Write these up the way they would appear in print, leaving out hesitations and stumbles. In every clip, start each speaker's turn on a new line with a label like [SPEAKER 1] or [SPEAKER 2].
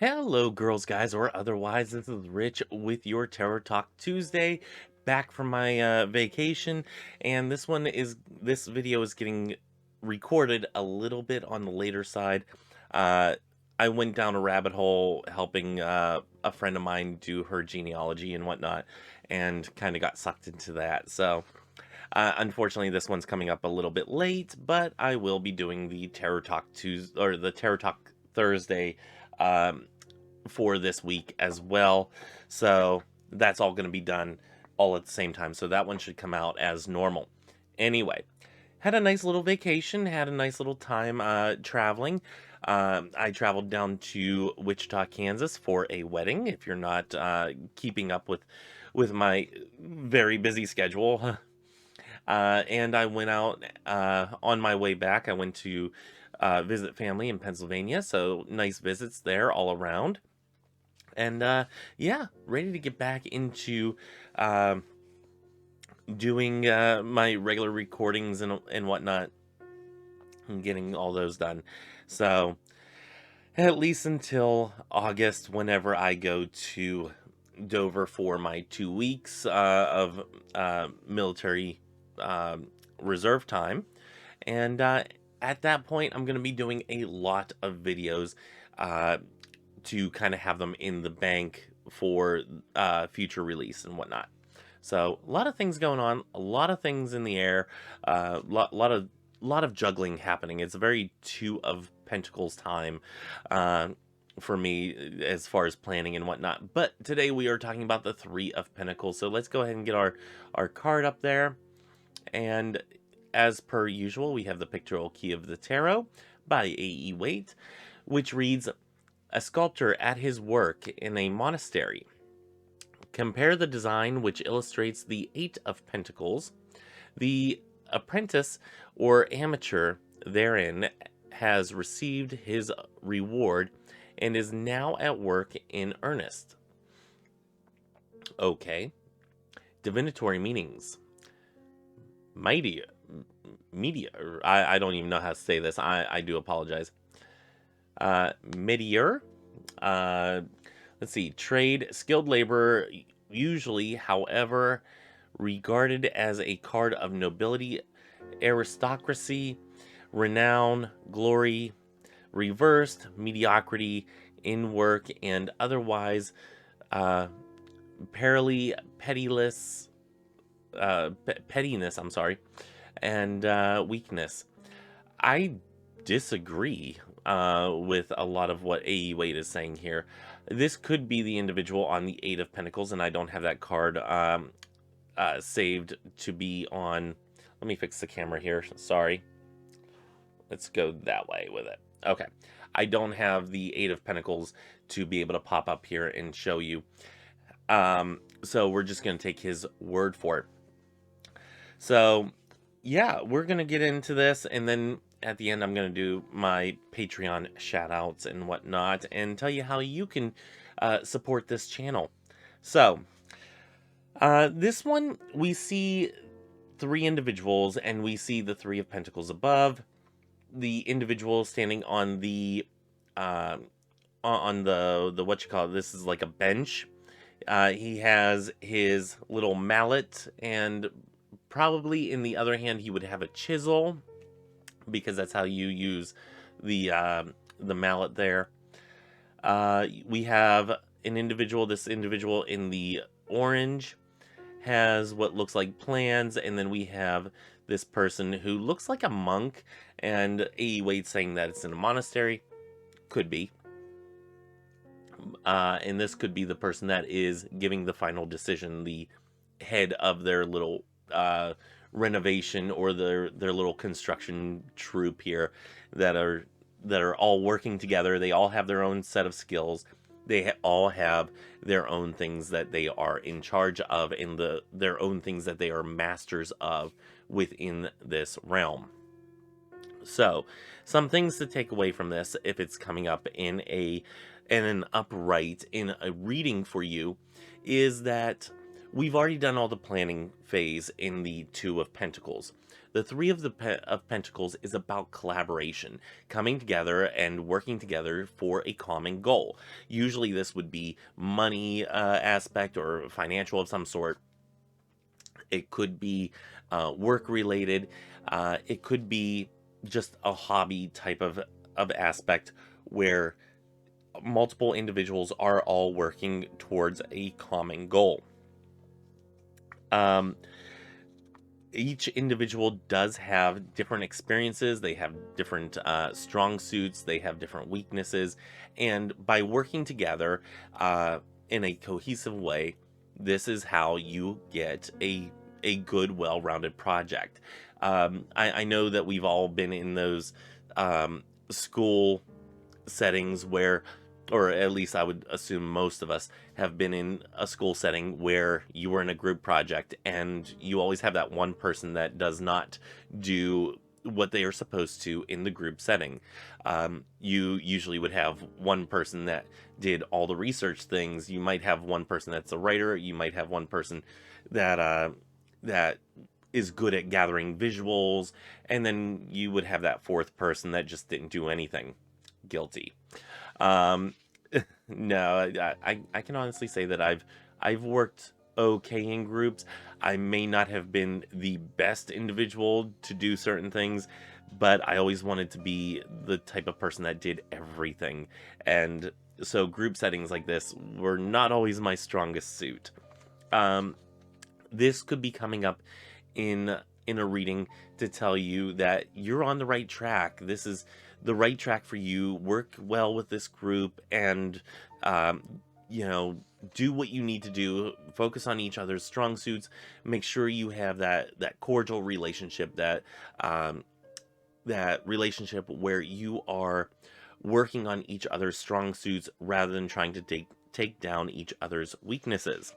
[SPEAKER 1] Hello, girls, guys, or otherwise. This is Rich with your Tarot Talk Tuesday, back from my vacation, and this video is getting recorded a little bit on the later side. Uh, I went down a rabbit hole helping a friend of mine do her genealogy and whatnot, and kind of got sucked into that. So, unfortunately, this one's coming up a little bit late, but I will be doing the Tarot Talk Tuesday or the Tarot Talk Thursday. For this week as well. So that's all going to be done all at the same time. So that one should come out as normal. Anyway, had a nice little vacation, had a nice little time traveling. I traveled down to Wichita, Kansas for a wedding. If you're not keeping up with my very busy schedule. And I went out on my way back. I went to visit family in Pennsylvania. So nice visits there all around. And yeah, ready to get back into doing my regular recordings and whatnot, and getting all those done. So at least until August, whenever I go to Dover for my 2 weeks of military reserve time. And at that point, I'm going to be doing a lot of videos to kind of have them in the bank for future release and whatnot. So a lot of things going on, a lot of things in the air, lot of juggling happening. It's a very Two of Pentacles time for me as far as planning and whatnot. But today we are talking about the Three of Pentacles. So let's go ahead and get our card up there. And as per usual, we have the Pictorial Key of the Tarot by A.E. Waite, which reads, a sculptor at his work in a monastery. Compare the design which illustrates the Eight of Pentacles. The apprentice or amateur therein has received his reward and is now at work in earnest. Okay. Divinatory meanings. Media. I don't even know how to say this. I do apologize. Meteor, let's see, trade, skilled labor, usually, however, regarded as a card of nobility, aristocracy, renown, glory, reversed, mediocrity in work, and otherwise, pettiness, I'm sorry, and weakness. I disagree with a lot of what A.E. Waite is saying here. This could be the individual on the Eight of Pentacles, and I don't have that card saved to be on. Let me fix the camera here. Sorry. Let's go that way with it. Okay. I don't have the Eight of Pentacles to be able to pop up here and show you. So we're just going to take his word for it. So, yeah, we're going to get into this, and then at the end, I'm going to do my Patreon shout-outs and whatnot, and tell you how you can support this channel. So, this one, we see three individuals, and we see the Three of Pentacles above. The individual standing on the what you call it, this is like a bench. He has his little mallet, and probably in the other hand, he would have a chisel, because that's how you use the mallet there. We have an individual. This individual in the orange has what looks like plans, and then we have this person who looks like a monk, and A.E. Waite saying that it's in a monastery. Could be. And this could be the person that is giving the final decision, the head of their little renovation or their little construction troupe here that are all working together. They all have their own set of skills. They all have their own things that they are in charge of, and their own things that they are masters of within this realm. So, some things to take away from this, if it's coming up in an upright in a reading for you, is that We've already done all the planning phase in the Two of Pentacles. The Three of Pentacles is about collaboration, coming together and working together for a common goal. Usually this would be money aspect or financial of some sort. It could be work related. It could be just a hobby type of aspect where multiple individuals are all working towards a common goal. Um, each individual does have different experiences. They have different strong suits. They have different weaknesses. And by working together in a cohesive way, this is how you get a good, well-rounded project. I know that we've all been in those school settings where, or at least I would assume most of us have been in a school setting where you were in a group project and you always have that one person that does not do what they are supposed to in the group setting. You usually would have one person that did all the research things. You might have one person that's a writer. You might have one person that is good at gathering visuals, and then you would have that fourth person that just didn't do anything. Guilty. Um, no, I can honestly say that I've worked okay in groups. I may not have been the best individual to do certain things, but I always wanted to be the type of person that did everything. And so group settings like this were not always my strongest suit. Um, this could be coming up in a reading to tell you that you're on the right track. This is the right track for you. Work well with this group and you know, do what you need to do. Focus on each other's strong suits. Make sure you have that cordial relationship, that relationship where you are working on each other's strong suits rather than trying to take down each other's weaknesses.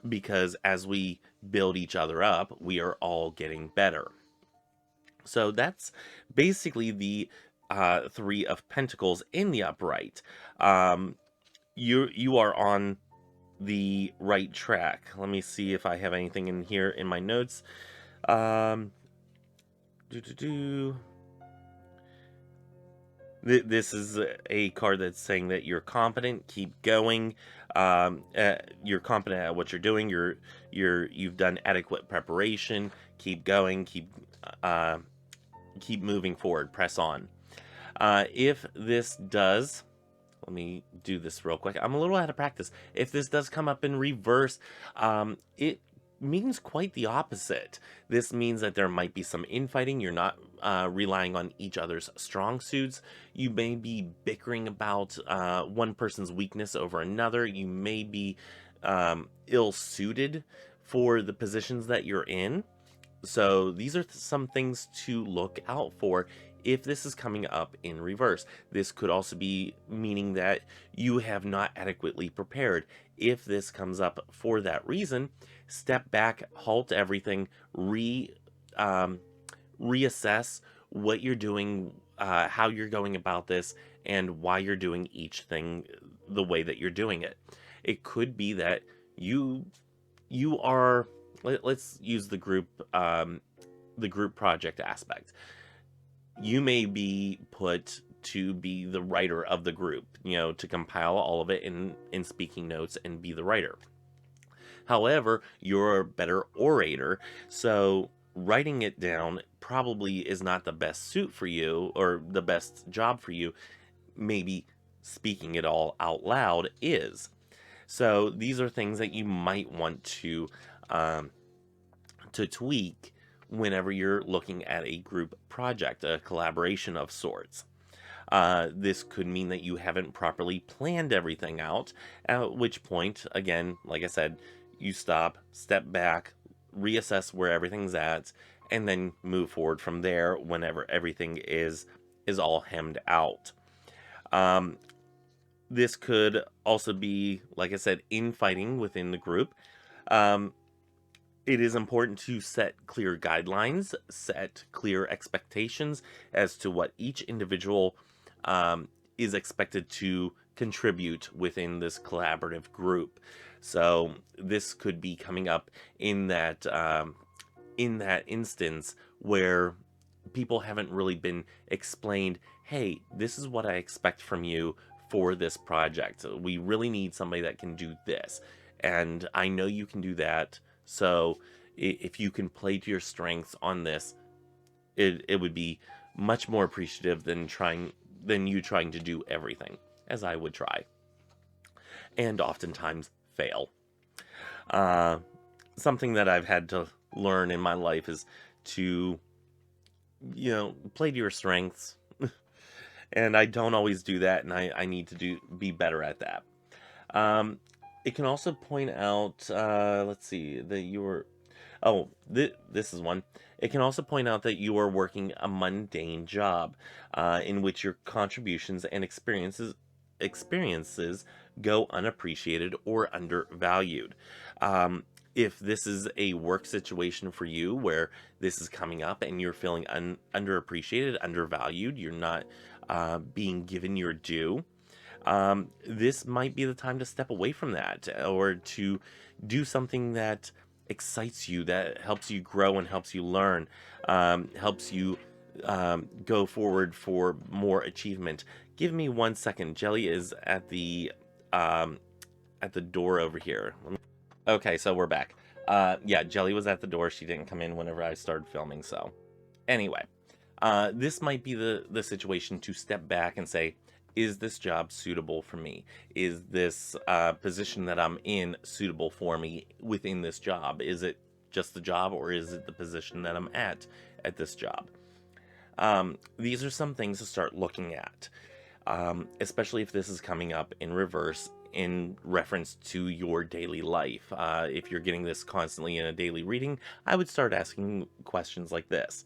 [SPEAKER 1] Because as we build each other up, we are all getting better. So that's basically the Three of Pentacles in the upright. You are on the right track. Let me see if I have anything in here in my notes. Um, This is a card that's saying that you're competent. Keep going. You're competent at what you're doing. You've done adequate preparation. Keep going. Keep moving forward. Press on. If this does, let me do this real quick. I'm a little out of practice. If this does come up in reverse, it means quite the opposite. This means that there might be some infighting. You're not relying on each other's strong suits. You may be bickering about one person's weakness over another. You may be ill-suited for the positions that you're in. So these are some things to look out for if this is coming up in reverse. This could also be meaning that you have not adequately prepared. If this comes up for that reason, step back, halt everything, reassess what you're doing, how you're going about this, and why you're doing each thing the way that you're doing it. It could be that you are, let's use the group project aspect. You may be put to be the writer of the group, you know, to compile all of it in speaking notes and be the writer. However, you're a better orator, so writing it down probably is not the best suit for you or the best job for you. Maybe speaking it all out loud is. So these are things that you might want to tweak whenever you're looking at a group project, a collaboration of sorts. This could mean that you haven't properly planned everything out, at which point, again, like I said, you stop, step back, reassess where everything's at, and then move forward from there whenever everything is all hemmed out. This could also be, like I said, infighting within the group. It is important to set clear guidelines, set clear expectations as to what each individual is expected to contribute within this collaborative group. So this could be coming up in that instance where people haven't really been explained, hey, this is what I expect from you for this project. We really need somebody that can do this. And I know you can do that. So if you can play to your strengths on this, it would be much more appreciative than you trying to do everything, as I would try. And oftentimes fail. Uh, Something that I've had to learn in my life is to, play to your strengths. And I don't always do that, and I need to be better at that. Um, it can also point out, let's see, that you're, this is one. It can also point out that you are working a mundane job, in which your contributions and experiences go unappreciated or undervalued. If this is a work situation for you where this is coming up and you're feeling underappreciated, undervalued, you're not being given your due, this might be the time to step away from that, or to do something that excites you, that helps you grow and helps you learn, helps you go forward for more achievement. Give me 1 second. Jelly is at the door over here. Okay, so we're back. Yeah, Jelly was at the door. She didn't come in whenever I started filming. So anyway, this might be the situation to step back and say, is this job suitable for me? Is this position that I'm in suitable for me within this job? Is it just the job, or is it the position that I'm at this job? These are some things to start looking at, especially if this is coming up in reverse in reference to your daily life. If you're getting this constantly in a daily reading, I would start asking questions like this.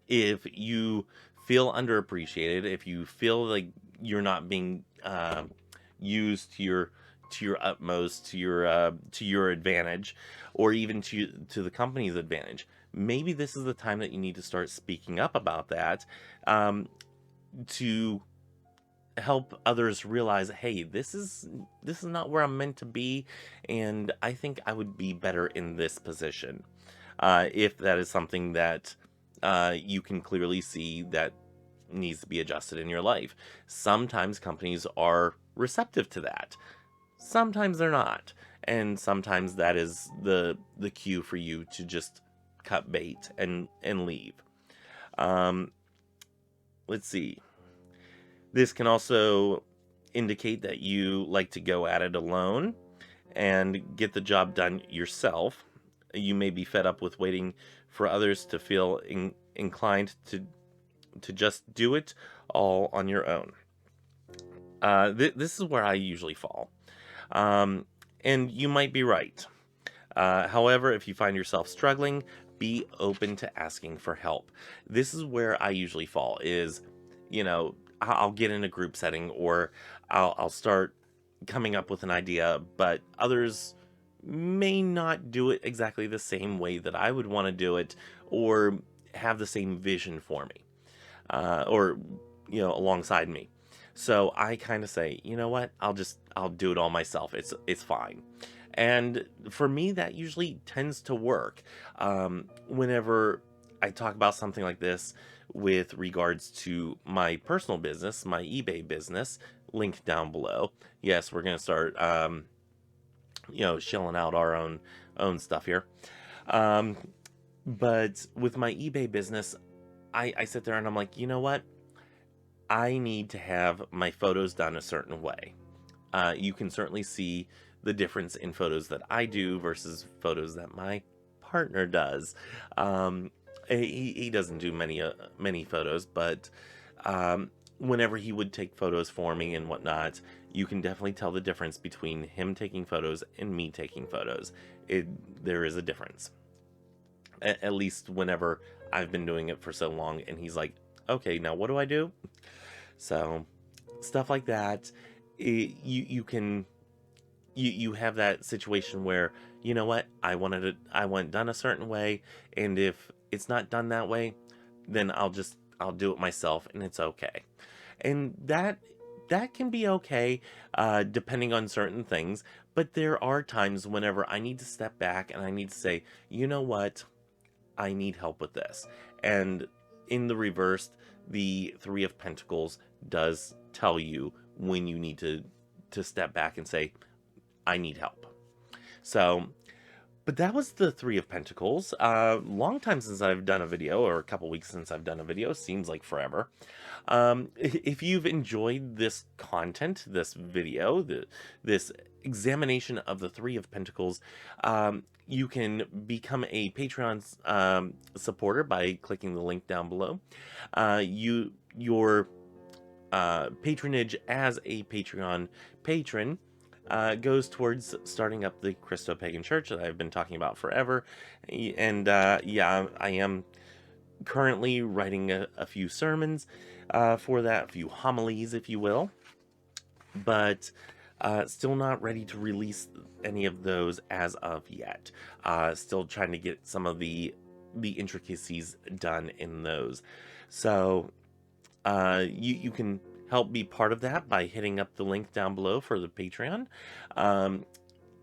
[SPEAKER 1] If you feel underappreciated, if you feel like you're not being used to your utmost, to your advantage, or even to the company's advantage, maybe this is the time that you need to start speaking up about that, to help others realize, hey, this is not where I'm meant to be, and I think I would be better in this position. If that is something that you can clearly see that needs to be adjusted in your life. Sometimes companies are receptive to that. Sometimes they're not. And sometimes that is the cue for you to just cut bait and leave. Let's see. This can also indicate that you like to go at it alone and get the job done yourself. You may be fed up with waiting for others to feel inclined to just do it all on your own. This is where I usually fall. And you might be right. However, if you find yourself struggling, be open to asking for help. This is where I usually fall, is, I'll get in a group setting, or I'll start coming up with an idea, but others may not do it exactly the same way that I would want to do it, or have the same vision for me, or alongside me. So I kind of say, you know what, I'll do it all myself. It's fine. And for me, that usually tends to work. Whenever I talk about something like this with regards to my personal business, my eBay business, link down below. Yes, we're going to start, shelling out our own stuff here. But with my eBay business, I sit there and I'm like, you know what? I need to have my photos done a certain way. You can certainly see the difference in photos that I do versus photos that my partner does. He doesn't do many photos, but whenever he would take photos for me and whatnot, you can definitely tell the difference between him taking photos and me taking photos. There is a difference. At least whenever I've been doing it for so long, and he's like, okay, now what do I do? So stuff like that. You have that situation where, you know what, I want it done a certain way, and if it's not done that way, then I'll do it myself, and it's okay. And that that can be okay, depending on certain things. But there are times whenever I need to step back and I need to say, you know what? I need help with this. And in the reverse, the Three of Pentacles does tell you when you need to step back and say, I need help. So, but that was the Three of Pentacles. Long time since I've done a video, or a couple weeks since I've done a video. Seems like forever. If you've enjoyed this content, this video, this examination of the Three of Pentacles, you can become a Patreon supporter by clicking the link down below. Your patronage as a Patreon patron goes towards starting up the Christo-Pagan church that I've been talking about forever. And yeah, I am currently writing a few sermons for that, a few homilies, if you will. But still not ready to release any of those as of yet. Still trying to get some of the intricacies done in those. So you can help be part of that by hitting up the link down below for the Patreon.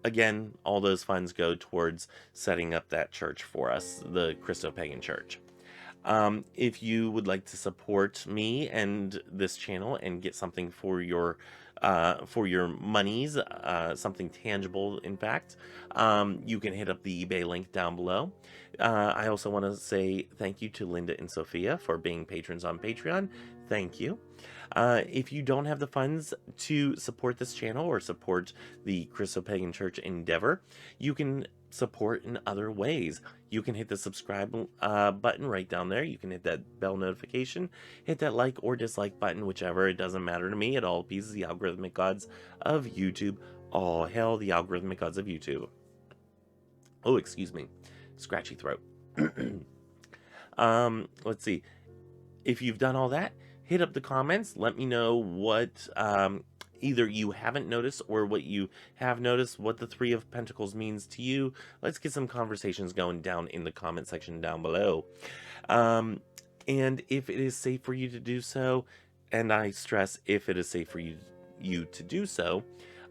[SPEAKER 1] Again, all those funds go towards setting up that church for us, the Christo-Pagan church. If you would like to support me and this channel and get something for your monies, something tangible, in fact, you can hit up the eBay link down below. I also want to say thank you to Linda and Sophia for being patrons on Patreon. Thank you. If you don't have the funds to support this channel or support the Christo-Pagan Church endeavor, you can support in other ways. You can hit the subscribe button right down there. You can hit that bell notification, hit that like or dislike button, whichever. It doesn't matter to me. It all appeases the algorithmic gods of YouTube. All hail the algorithmic gods of YouTube. Oh, excuse me. Scratchy throat. Let's see. If you've done all that, hit up the comments. Let me know what either you haven't noticed or what you have noticed, what the Three of Pentacles means to you. Let's get some conversations going down in the comment section down below. And if it is safe for you to do so, and I stress if it is safe for you to do so,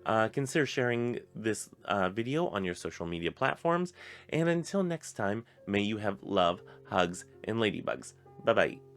[SPEAKER 1] consider sharing this video on your social media platforms. And until next time, may you have love, hugs, and ladybugs. Bye-bye.